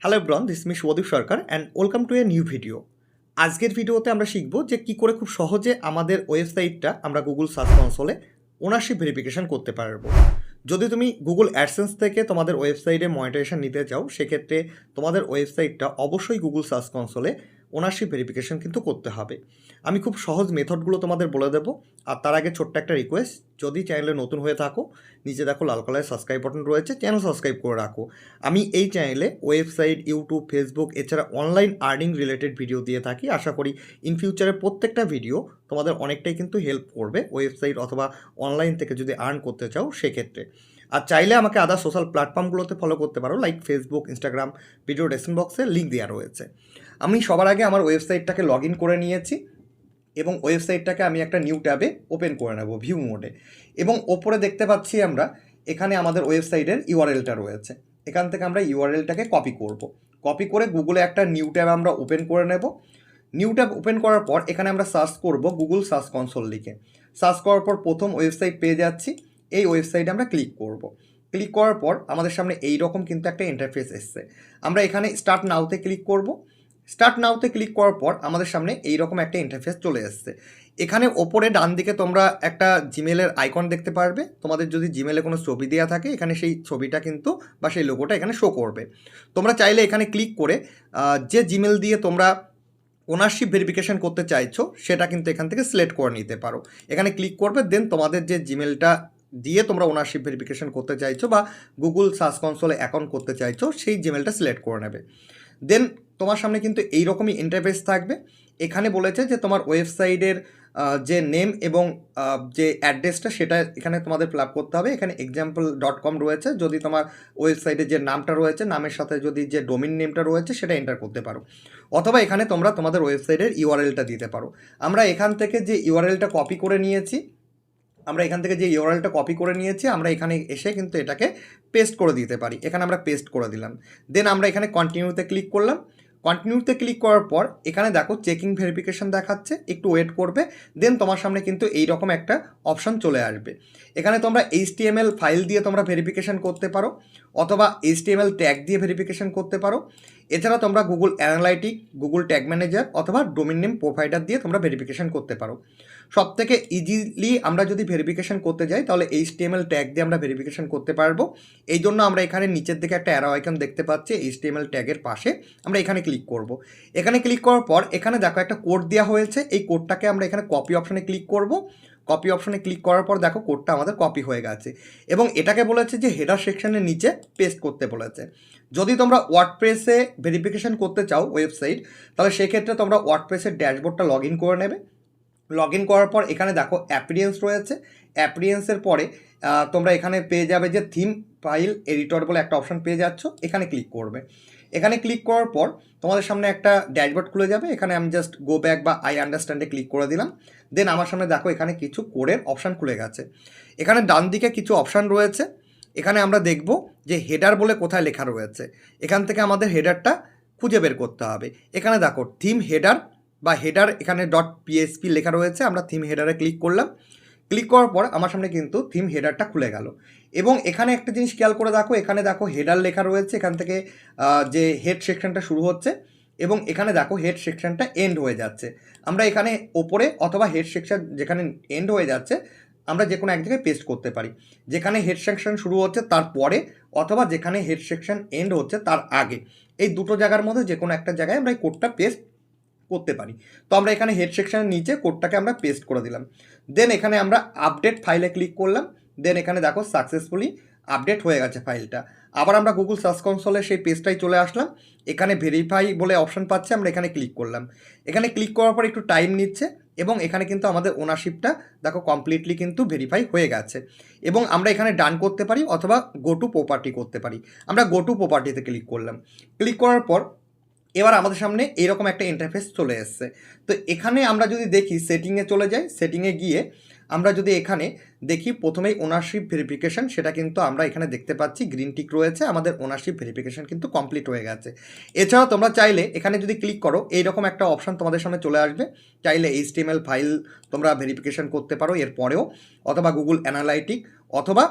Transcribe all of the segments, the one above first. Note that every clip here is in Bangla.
Hello everyone, this me Shubhadeep Sarkar and welcome to a new video. আজকের ভিডিওতে আমরা শিখব যে কী করে খুব সহজে আমাদের ওয়েবসাইটটা আমরা গুগল সার্চ কনসোলে ওনারশিপ ভেরিফিকেশন করতে পারবো। যদি তুমি গুগল অ্যাডসেন্স থেকে তোমাদের ওয়েবসাইটে মনিটাইজেশন নিতে চাও, সেক্ষেত্রে তোমাদের ওয়েবসাইটটা অবশ্যই গুগল সার্চ কনসোলে ওনারশিপ ভেরিফিকেশন কিন্তু করতে হবে। আমি খুব সহজ মেথডগুলো তোমাদের বলে দেবো। আর তার আগে ছোট্ট একটা রিকোয়েস্ট, যদি চ্যানেলে নতুন হয়ে থাকো, নিচে দেখো লাল কালারের সাবস্ক্রাইব বাটন রয়েছে, চ্যানেল সাবস্ক্রাইব করে রাখো। আমি এই চ্যানেলে ওয়েবসাইট, ইউটিউব, ফেসবুক এছাড়া অনলাইন আর্নিং রিলেটেড ভিডিও দিয়ে থাকি। আশা করি ইন ফিউচারে প্রত্যেকটা ভিডিও তোমাদের অনেকটাই কিন্তু হেল্প করবে ওয়েবসাইট অথবা অনলাইন থেকে যদি আর্ন করতে চাও সেক্ষেত্রে। আর চাইলে আমাকে আদার সোশ্যাল প্ল্যাটফর্মগুলোতে ফলো করতে পারো, like Facebook, Instagram, video description বক্সে লিঙ্ক দেওয়া রয়েছে। আমি সবার আগে আমার ওয়েবসাইটটাকে লগ ইন করে নিয়েছি এবং ওয়েবসাইটটাকে আমি একটা নিউ ট্যাবে ওপেন করে নেব ভিউ মোডে। এবং ওপরে দেখতে পাচ্ছি আমরা এখানে আমাদের ওয়েবসাইটের ইউআরএলটা রয়েছে। এখান থেকে আমরা ইউআরএলটাকে কপি করব। কপি করে গুগলে একটা নিউ ট্যাব আমরা ওপেন করে নেব। নিউ ট্যাব ওপেন করার পর এখানে আমরা সার্চ করব গুগল সার্চ কনসোল লিখে। সার্চ করার পর প্রথম ওয়েবসাইট পেয়ে যাচ্ছি। এই ওয়েবসাইটে আমরা ক্লিক করব। ক্লিক করার পর আমাদের সামনে এই রকম কিন্তু একটা ইন্টারফেস এসছে। আমরা এখানে স্টার্ট নাওতে ক্লিক করব। স্টার্ট নাওতে ক্লিক করার পর আমাদের সামনে এইরকম একটা ইন্টারফেস চলে এসছে। এখানে ওপরে ডান দিকে তোমরা একটা জিমেলের আইকন দেখতে পারবে। তোমাদের যদি জিমেলে কোনো ছবি দেওয়া থাকে, এখানে সেই ছবিটা কিন্তু বা সেই লোগোটা এখানে শো করবে। তোমরা চাইলে এখানে ক্লিক করে যে জিমেল দিয়ে তোমরা ওনারশিপ ভেরিফিকেশন করতে চাইছো সেটা কিন্তু এখান থেকে সিলেক্ট করে নিতে পারো। এখানে ক্লিক করবে, দেন তোমাদের যে জিমেলটা দিয়ে তোমরা ওনারশিপ ভেরিফিকেশন করতে চাইছো বা গুগল সার্চ কনসোলে অ্যাকাউন্ট করতে চাইছো সেই জিমেলটা সিলেক্ট করে নেবে। দেন তোমার সামনে কিন্তু এইরকমই ইন্টারফেস থাকবে। এখানে বলেছে যে তোমার ওয়েবসাইটের যে নেম এবং যে অ্যাড্রেসটা সেটা এখানে তোমাদের ফিল আপ করতে হবে। এখানে example.com রয়েছে। যদি তোমার ওয়েবসাইটে যে নামটা রয়েছে, নামের সাথে যদি যে ডোমেইন নেমটা রয়েছে সেটা এন্টার করতে পারো, অথবা এখানে তোমরা তোমাদের ওয়েবসাইটের ইউআরএলটা দিতে পারো। আমরা এখান থেকে যে ইউআরএলটা কপি করে নিয়েছি আমরা এখানে এসে কিন্তু এটাকে পেস্ট করে দিতে পারি। এখানে আমরা পেস্ট করে দিলাম। দেন আমরা এখানে কন্টিনিউতে ক্লিক করলাম। কন্টিনিউতে ক্লিক করার পর এখানে দেখো চেকিং ভেরিফিকেশন দেখাচ্ছে, একটু ওয়েট করবে। দেন তোমার সামনে কিন্তু এইরকম একটা অপশান চলে আসবে। এখানে তোমরা HTML ফাইল দিয়ে তোমরা ভেরিফিকেশন করতে পারো, অথবা HTML ট্যাগ দিয়ে ভেরিফিকেশন করতে পারো। এছাড়া তোমরা Google analytic, Google tag manager অথবা ডোমেইন নেম প্রোভাইডার দিয়ে তোমরা ভেরিফিকেশন করতে পারো। সবথেকে ইজিলি আমরা যদি ভেরিফিকেশন করতে যাই তাহলে HTML ট্যাগ দিয়ে আমরা ভেরিফিকেশন করতে পারবো। এই জন্য আমরা এখানে নিচের দিকে একটা অ্যারো আইকন দেখতে পাচ্ছি HTML ট্যাগের পাশে, আমরা এখানে ক্লিক করব। এখানে ক্লিক করার পর এখানে দেখো একটা কোড দেওয়া হয়েছে। এই কোডটাকে আমরা এখানে কপি অপশানে ক্লিক করব। কপি অপশানে ক্লিক করার পর দেখো কোডটা আমাদের কপি হয়ে গেছে এবং এটাকে বলেছে যে হেডার সেকশনের নিচে পেস্ট করতে বলেছে। যদি তোমরা ওয়ার্ডপ্রেসে ভেরিফিকেশন করতে চাও ওয়েবসাইট, তাহলে সেক্ষেত্রে তোমরা ওয়ার্ডপ্রেসের ড্যাশবোর্ডটা লগ ইন করে নেবে। লগ ইন করার পর এখানে দেখো অ্যাপিরিয়েন্স রয়েছে। অ্যাপিরিয়েন্সের পরে তোমরা এখানে পেয়ে যাবে যে থিম ফাইল এডিটর বলে একটা অপশান পেয়ে যাচ্ছ। এখানে ক্লিক করবে। এখানে ক্লিক করার পর তোমাদের সামনে একটা ড্যাশবোর্ড খুলে যাবে। এখানে আমি জাস্ট গো ব্যাক বা আই আন্ডারস্ট্যান্ডে ক্লিক করে দিলাম। দেন আমার সামনে দেখো এখানে কিছু কোডের অপশান খুলে গেছে। এখানে ডান দিকে কিছু অপশান রয়েছে। এখানে আমরা দেখব যে হেডার বলে কোথায় লেখা রয়েছে। এখান থেকে আমাদের হেডারটা খুঁজে বের করতে হবে। এখানে দেখো থিম হেডার বা হেডার, এখানে .php লেখা রয়েছে। আমরা থিম হেডারে ক্লিক করলাম। ক্লিক করার পর আমার সামনে কিন্তু থিম হেডারটা খুলে গেল। এবং এখানে একটা জিনিস খেয়াল করে দেখো, এখানে দেখো হেডার লেখা রয়েছে। এখান থেকে যে হেড সেকশনটা শুরু হচ্ছে এবং এখানে দেখো হেড সেকশনটা এন্ড হয়ে যাচ্ছে। আমরা এখানে ওপরে অথবা হেড সেকশন যেখানে এন্ড হয়ে যাচ্ছে আমরা যে কোনো এক জায়গায় পেস্ট করতে পারি। যেখানে হেড সেকশন শুরু হচ্ছে তার পরে, অথবা যেখানে হেড সেকশন এন্ড হচ্ছে তার আগে, এই দুটো জায়গার মধ্যে যে কোনো একটা জায়গায় আমরা এই কোডটা পেস্ট করতে পারি। তো আমরা এখানে হেড সেকশনের নিচে কোডটাকে আমরা পেস্ট করে দিলাম। দেন এখানে আমরা আপডেট ফাইলে ক্লিক করলাম। দেন এখানে দেখো সাকসেসফুলি আপডেট হয়ে গেছে ফাইলটা। আবার আমরা গুগল সার্চ কনসোলে সেই পেজটাই চলে আসলাম। এখানে ভেরিফাই বলে অপশান পাচ্ছে, আমরা এখানে ক্লিক করলাম। এখানে ক্লিক করার পর একটু টাইম নিচ্ছে এবং এখানে কিন্তু আমাদের ওনারশিপটা দেখো কমপ্লিটলি কিন্তু ভেরিফাই হয়ে গেছে। এবং আমরা এখানে ডান করতে পারি অথবা গো টু প্রপার্টি করতে পারি। আমরা গো টু প্রপার্টিতে ক্লিক করলাম। ক্লিক করার পর এবার আমাদের সামনে এরকম একটা ইন্টারফেস চলে এসছে। তো এখানে আমরা যদি দেখি সেটিংয়ে চলে যাই। সেটিংয়ে গিয়ে আমরা যদি এখানে দেখি প্রথমেই ওনারশিপ ভেরিফিকেশন, সেটা কিন্তু আমরা এখানে দেখতে পাচ্ছি গ্রিন টিক রয়েছে। আমাদের ওনারশিপ ভেরিফিকেশন কিন্তু কমপ্লিট হয়ে গেছে। এছাড়াও তোমরা চাইলে এখানে যদি ক্লিক করো এইরকম একটা অপশান তোমাদের সামনে চলে আসবে। চাইলে HTML ফাইল তোমরা ভেরিফিকেশন করতে পারো এর পরেও, অথবা গুগল অ্যানালাইটিক, অথবা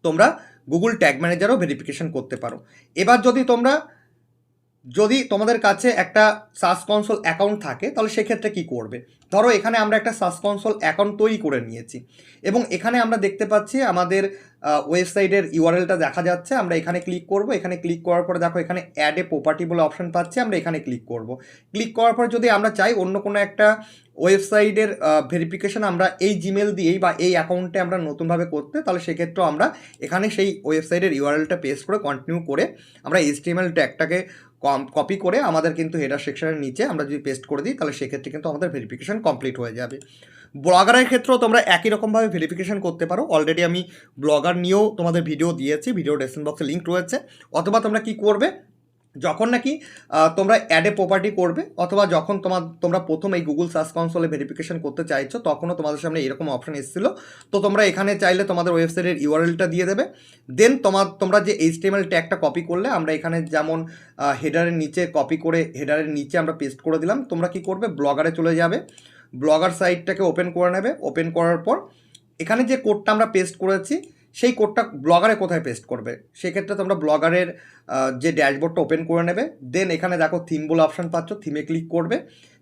তোমরা গুগল ট্যাগ ম্যানেজারও ভেরিফিকেশন করতে পারো। এবার যদি তোমরা যদি তোমাদের কাছে একটা সার্চ কনসোল অ্যাকাউন্ট থাকে তাহলে সেক্ষেত্রে কি করবে, ধরো এখানে আমরা একটা সার্চ কনসোল অ্যাকাউন্ট তৈরি করে নিয়েছি এবং এখানে আমরা দেখতে পাচ্ছি আমাদের ওয়েবসাইটের ইউআরএলটা দেখা যাচ্ছে। আমরা এখানে ক্লিক করব, এখানে ক্লিক করার পরে দেখো এখানে অ্যাড এ প্রপার্টি বলে অপশন পাচ্ছি, আমরা এখানে ক্লিক করব। ক্লিক করার পর যদি আমরা চাই অন্য কোনো একটা ওয়েবসাইটের ভেরিফিকেশন আমরা এই জিমেল দিয়েই বা এই অ্যাকাউন্টে আমরা নতুনভাবে করতে, তাহলে সেক্ষেত্রেও আমরা এখানে সেই ওয়েবসাইটের ইউআরএলটা পেস্ট করে কন্টিনিউ করে আমরা HTML ট্যাগটাকে কপি করে আমাদের কিন্তু হেডার সেকশনের নিচে আমরা যদি পেস্ট করে দিই তাহলে সেক্ষেত্রে কিন্তু আমাদের ভেরিফিকেশন কমপ্লিট হয়ে যাবে। ব্লগারের ক্ষেত্রেও তোমরা একই রকমভাবে ভেরিফিকেশন করতে পারো। অলরেডি আমি ব্লগার নিয়েও তোমাদের ভিডিও দিয়েছি, ভিডিও ডেসক্রিপশন বক্সে লিঙ্ক রয়েছে। অথবা তোমরা কি করবে, যখন নাকি তোমরা অ্যাডে প্রপার্টি করবে অথবা যখন তোমরা প্রথম এই গুগল সার্চ কনসোলে ভেরিফিকেশন করতে চাইছো তখনও তোমাদের সামনে এরকম অপশন এসেছিল। তো তোমরা এখানে চাইলে তোমাদের ওয়েবসাইটের ইউআরএলটা দিয়ে দেবে, দেন তোমরা যে HTML ট্যাগটা কপি করলে আমরা এখানে যেমন হেডারের নিচে কপি করে হেডারের নিচে আমরা পেস্ট করে দিলাম, তোমরা কি করবে ব্লগারে চলে যাবে, ব্লগার সাইটটাকে ওপেন করে নেবে। ওপেন করার পর এখানে যে কোডটা আমরা পেস্ট করেছি সেই কোডটা ব্লগারে কোথায় পেস্ট করবে, সেক্ষেত্রে তোমরা ব্লগারের যে ড্যাশবোর্ডটা ওপেন করে নেবে। দেন এখানে দেখো থিম বলে অপশান পাচ্ছ, থিমে ক্লিক করবে।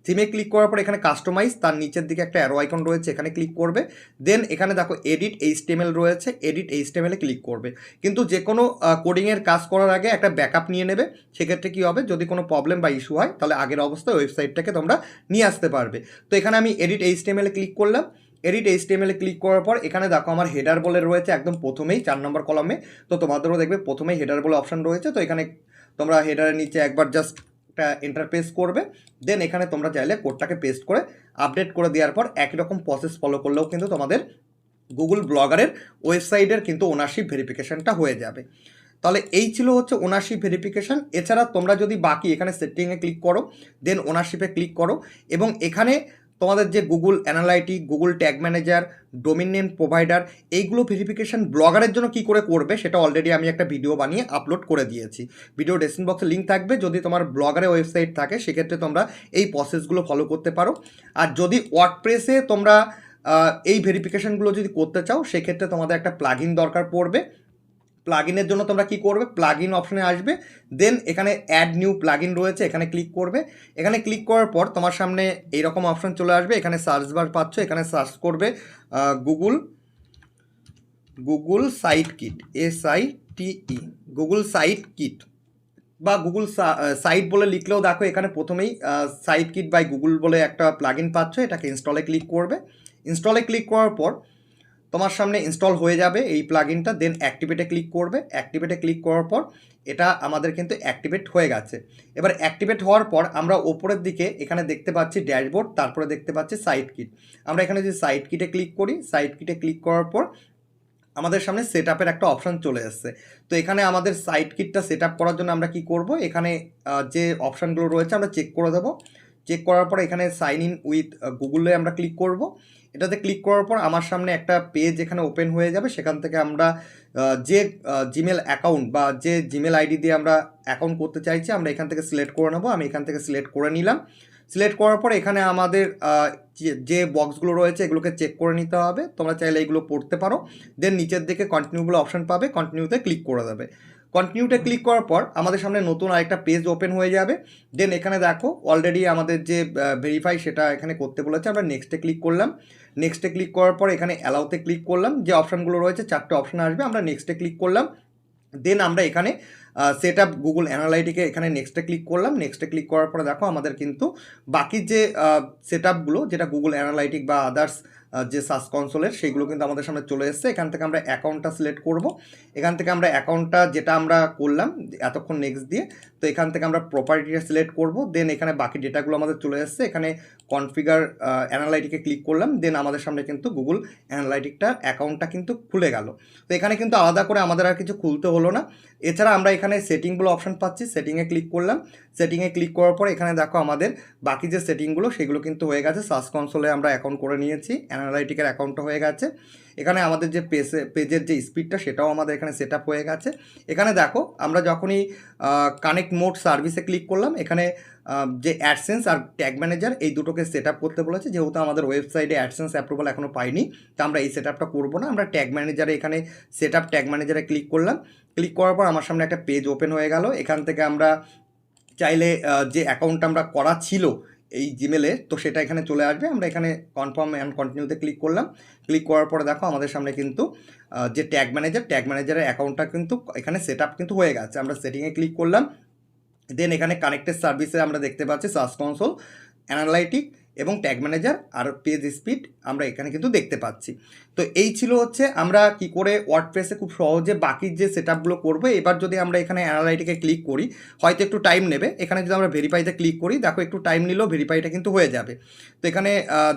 থিমে ক্লিক করার পর এখানে কাস্টমাইজ, তার নিচের দিকে একটা অ্যারো আইকন রয়েছে, এখানে ক্লিক করবে। দেন এখানে দেখো এডিট HTML রয়েছে, এডিট HTML এ ক্লিক করবে। কিন্তু যে কোনো কোডিংয়ের কাজ করার আগে একটা ব্যাকআপ নিয়ে নেবে, সেক্ষেত্রে কী হবে যদি কোনো প্রবলেম বা ইস্যু হয় তাহলে আগের অবস্থায় ওয়েবসাইটটাকে তোমরা নিয়ে আসতে পারবে। তো এখানে আমি এডিট HTML এ ক্লিক করলাম। এডিট HTML এ ক্লিক করার পর এখানে দেখো আমার হেডার বলে রয়েছে একদম প্রথমেই 4 নম্বর কলামে। তো তোমাদেরও দেখবে প্রথমেই হেডার বলে অপশান রয়েছে। তো এখানে তোমরা হেডারের নিচে একবার জাস্ট একটা এন্টার পেস্ট করবে। দেন এখানে তোমরা চাইলে কোডটাকে পেস্ট করে আপডেট করে দেওয়ার পর একই রকম প্রসেস ফলো করলেও কিন্তু তোমাদের গুগল ব্লগারের ওয়েবসাইটের কিন্তু ওনারশিপ ভেরিফিকেশনটা হয়ে যাবে। তাহলে এই ছিল হচ্ছে ওনারশিপ ভেরিফিকেশান। এছাড়া তোমরা যদি বাকি এখানে সেটিংয়ে ক্লিক করো, দেন ওনারশিপে ক্লিক করো এবং এখানে তোমাদের যে Google analytic, Google tag manager, domain name provider, এইগুলো ভেরিফিকেশান ব্লগারের জন্য কি করে করবে সেটা অলরেডি আমি একটা ভিডিও বানিয়ে আপলোড করে দিয়েছি। ভিডিও ডেসক্রিপশন বক্সে লিঙ্ক থাকবে। যদি তোমার ব্লগারের ওয়েবসাইট থাকে সেক্ষেত্রে তোমরা এই প্রসেসগুলো ফলো করতে পারো। আর যদি ওয়ার্ডপ্রেসে তোমরা এই ভেরিফিকেশানগুলো যদি করতে চাও সেক্ষেত্রে তোমাদের একটা প্লাগইন দরকার পড়বে। প্লাগইনের জন্য তোমরা কি করবে, প্লাগইন অপশনে আসবে। দেন এখানে অ্যাড নিউ প্লাগইন রয়েছে, এখানে ক্লিক করবে। এখানে ক্লিক করার পর তোমার সামনে এইরকম অপশন চলে আসবে। এখানে সার্চ বার পাচ্ছ, এখানে সার্চ করবে Google site kit, SITE, Google site kit বা গুগল সাইট বলে লিখলেও দেখো এখানে প্রথমেই সাইট কিট বাই গুগল বলে একটা প্লাগইন পাচ্ছ। এটাকে ইনস্টলে ক্লিক করবে। ইনস্টলে ক্লিক করার পর তোমার সামনে ইনস্টল হয়ে যাবে এই প্লাগইনটা। দেন অ্যাক্টিভেটে ক্লিক করবে। অ্যাক্টিভেটে ক্লিক করার পর এটা আমাদের কিন্তু অ্যাক্টিভেট হয়ে গেছে। এবার অ্যাক্টিভেট হওয়ার পর আমরা ওপরের দিকে এখানে দেখতে পাচ্ছি ড্যাশবোর্ড, তারপরে দেখতে পাচ্ছি সাইট কিট। আমরা এখানে যদি সাইট কিটে ক্লিক করি, সাইট কিটে ক্লিক করার পর আমাদের সামনে সেট আপের একটা অপশান চলে এসছে। তো এখানে আমাদের সাইট কিটটা সেট আপ করার জন্য আমরা কি করব, এখানে যে অপশানগুলো রয়েছে আমরা চেক করে দেবো। চেক করার পর এখানে সাইন ইন উইথ গুগলে আমরা ক্লিক করব। এটাতে ক্লিক করার পর আমার সামনে একটা পেজ এখানে ওপেন হয়ে যাবে। সেখান থেকে আমরা যে জিমেল অ্যাকাউন্ট বা যে জিমেল আইডি দিয়ে আমরা অ্যাকাউন্ট করতে চাইছি আমরা এখান থেকে সিলেক্ট করে নেবো। আমি এখান থেকে সিলেক্ট করে নিলাম। সিলেক্ট করার পর এখানে আমাদের যে বক্সগুলো রয়েছে এগুলোকে চেক করে নিতে হবে। তোমরা চাইলে এইগুলো পড়তে পারো। দেন নিচের দিকে কন্টিনিউগুলো অপশান পাবে, কন্টিনিউতে ক্লিক করে দেবে। কন্টিনিউতে ক্লিক করার পর আমাদের সামনে নতুন আরেকটা পেজ ওপেন হয়ে যাবে। দেন এখানে দেখো অলরেডি আমাদের যে ভেরিফাই সেটা এখানে করতে বলেছে, আমরা নেক্সটে ক্লিক করলাম। নেক্সটে ক্লিক করার পর এখানে অ্যালাউতে ক্লিক করলাম। যে অপশানগুলো রয়েছে 4টে অপশান আসবে, আমরা নেক্সটে ক্লিক করলাম। দেন আমরা এখানে সেট আপ গুগল অ্যানালাইটিকে এখানে নেক্সটে ক্লিক করলাম। নেক্সটে ক্লিক করার পরে দেখো আমাদের কিন্তু বাকি যে সেট আপগুলো যেটা গুগল অ্যানালাইটিক বা আদার্স যে সার্চ কনসোলের সেইগুলো কিন্তু আমাদের সামনে চলে এসছে। এখান থেকে আমরা অ্যাকাউন্টটা সিলেক্ট করব। এখান থেকে আমরা অ্যাকাউন্টটা যেটা আমরা করলাম এতক্ষণ নেক্সট দিয়ে, তো এখান থেকে আমরা প্রপার্টিটা সিলেক্ট করব। দেন এখানে বাকি ডেটাগুলো আমাদের চলে এসছে। এখানে কনফিগার অ্যানালাইটিকে ক্লিক করলাম। দেন আমাদের সামনে কিন্তু গুগল অ্যানালাইটিকটার অ্যাকাউন্টটা কিন্তু খুলে গেল। তো এখানে কিন্তু আলাদা করে আমাদের আর কিছু খুলতে হলো না। এছাড়া আমরা এখানে সেটিংগুলো অপশান পাচ্ছি, সেটিংয়ে ক্লিক করলাম। সেটিংয়ে ক্লিক করার পর এখানে দেখো আমাদের বাকি যে সেটিংগুলো সেগুলো কিন্তু হয়ে গেছে। সার্চ কনসোলে আমরা অ্যাকাউন্ট করে নিয়েছি, অ্যানালাইটিকের অ্যাকাউন্টটা হয়ে গেছে। এখানে আমাদের যে পেজের যে স্পিডটা সেটাও আমাদের এখানে সেট আপ হয়ে গেছে। এখানে দেখো আমরা যখনই কানেক্ট মোড সার্ভিসে ক্লিক করলাম, এখানে যে অ্যাডসেন্স আর ট্যাগ ম্যানেজার এই দুটোকে সেট আপ করতে বলেছে। যেহেতু আমাদের ওয়েবসাইটে অ্যাডসেন্স অ্যাপ্রুভাল এখনও পাইনি, তো আমরা এই সেট আপটা করবো না। আমরা ট্যাগ ম্যানেজারে এখানে সেট আপ ট্যাগ ম্যানেজারে ক্লিক করলাম। ক্লিক করার পর আমার সামনে একটা পেজ ওপেন হয়ে গেল। এখান থেকে আমরা চাইলে যে অ্যাকাউন্ট আমরা করা ছিল এই জিমেলে, তো সেটা এখানে চলে আসবে। আমরা এখানে কনফার্ম অ্যান্ড কন্টিনিউতে ক্লিক করলাম। ক্লিক করার পরে দেখো আমাদের সামনে কিন্তু যে ট্যাগ ম্যানেজারের অ্যাকাউন্টটা কিন্তু এখানে সেট আপ কিন্তু হয়ে গেছে। আমরা সেটিংয়ে ক্লিক করলাম, দেন এখানে কানেক্টেড সার্ভিসে আমরা দেখতে পাচ্ছি সার্চ কনসোল, অ্যানালাইটিক এবং ট্যাগ ম্যানেজার আর পেজ স্পিড আমরা এখানে কিন্তু দেখতে পাচ্ছি। তো এই ছিল হচ্ছে আমরা কি করে ওয়ার্ডপ্রেসে খুব সহজে বাকি যে সেট আপগুলো করবো। এবার যদি আমরা এখানে অ্যানালাইটিকে ক্লিক করি, হয়তো একটু টাইম নেবে। এখানে যদি আমরা ভেরিফাইতে ক্লিক করি, দেখো একটু টাইম নিলেও ভেরিফাইটা কিন্তু হয়ে যাবে। তো এখানে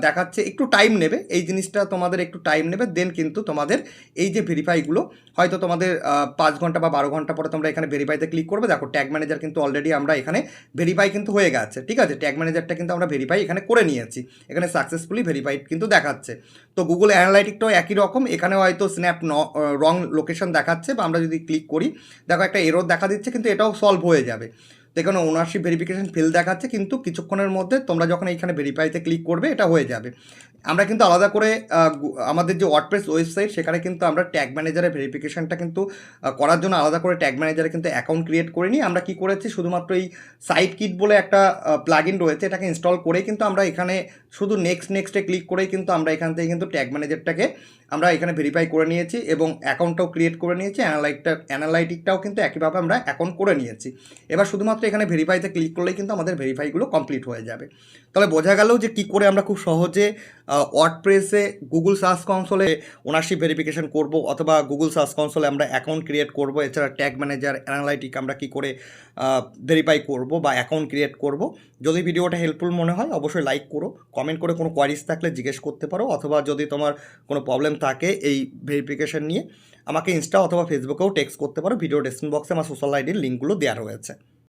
দেখাচ্ছে একটু টাইম নেবে, এই জিনিসটা তোমাদের একটু টাইম নেবে। দেন কিন্তু তোমাদের এই যে ভেরিফাইগুলো হয়তো তোমাদের 5 ঘন্টা বা 12 ঘন্টা পরে তোমরা এখানে ভেরিফাইতে ক্লিক করবে। দেখো ট্যাগ ম্যানেজার কিন্তু অলরেডি আমরা এখানে ভেরিফাই কিন্তু হয়ে গেছে, ঠিক আছে। ট্যাগ ম্যানেজারটা কিন্তু আমরা ভেরিফাই এখানে করে নিয়েছি, এখানে সাকসেসফুলি ভেরিফাইড কিন্তু দেখাচ্ছে। তো গুগল অ্যানালাইটিকটাও একই রকম, এখানে হয়তো স্ন্যাপ রং লোকেশন দেখাচ্ছে, বা আমরা যদি ক্লিক করি দেখো একটা এরর দেখা দিচ্ছে, কিন্তু এটাও সলভ হয়ে যাবে। তো এখানে ওনারশিপ ভেরিফিকেশন ফেল দেখাচ্ছে, কিন্তু কিছুক্ষণের মধ্যে তোমরা যখন এইখানে ভেরিফাইতে ক্লিক করবে এটা হয়ে যাবে। আমরা কিন্তু আলাদা করে আমাদের যে ওয়ার্ডপ্রেস ওয়েবসাইট সেখানে কিন্তু আমরা ট্যাগ ম্যানেজারের ভেরিফিকেশনটা কিন্তু করার জন্য আলাদা করে ট্যাগ ম্যানেজারে কিন্তু অ্যাকাউন্ট ক্রিয়েট করে নিই। আমরা কি করেছি, শুধুমাত্র এই সাইট কিট বলে একটা প্লাগইন রয়েছে, এটাকে ইনস্টল করেই কিন্তু আমরা এখানে শুধু নেক্সটে ক্লিক করেই কিন্তু আমরা এখান থেকে কিন্তু ট্যাগ ম্যানেজারটাকে আমরা এখানে ভেরিফাই করে নিয়েছি এবং অ্যাকাউন্টটাও ক্রিয়েট করে নিয়েছি। অ্যানালাইটিকটাও কিন্তু একইভাবে আমরা অ্যাকাউন্ট করে নিয়েছি। এবার শুধুমাত্র এখানে ভেরিফাইতে ক্লিক করলেই কিন্তু আমাদের ভেরিফাইগুলো কমপ্লিট হয়ে যাবে। তাহলে বোঝা গেল যে কী করে আমরা খুব সহজে ওয়ার্ডপ্রেসে গুগল সার্চ কনসোলে ওনারশিপ ভেরিফিকেশন করব, অথবা গুগল সার্চ কনসোলে আমরা অ্যাকাউন্ট ক্রিয়েট করব। এছাড়া ট্যাগ ম্যানেজার, অ্যানালাইটিক আমরা কী করে ভেরিফাই করব বা অ্যাকাউন্ট ক্রিয়েট করব। যদি ভিডিওটা হেল্পফুল মনে হয় অবশ্যই লাইক করো, কমেন্ট করে কোনো কোয়ারিজ থাকলে জিজ্ঞেস করতে পারো, অথবা যদি তোমার কোনো প্রবলেম থাকে এই ভেরিফিকেশন নিয়ে আমাকে ইনস্টা অথবা ফেসবুকেও টেক্সট করতে পারো। ভিডিও ডেসক্রিপশন বক্সে আমার সোশ্যাল আইডির লিঙ্কগুলো দেওয়া রয়েছে।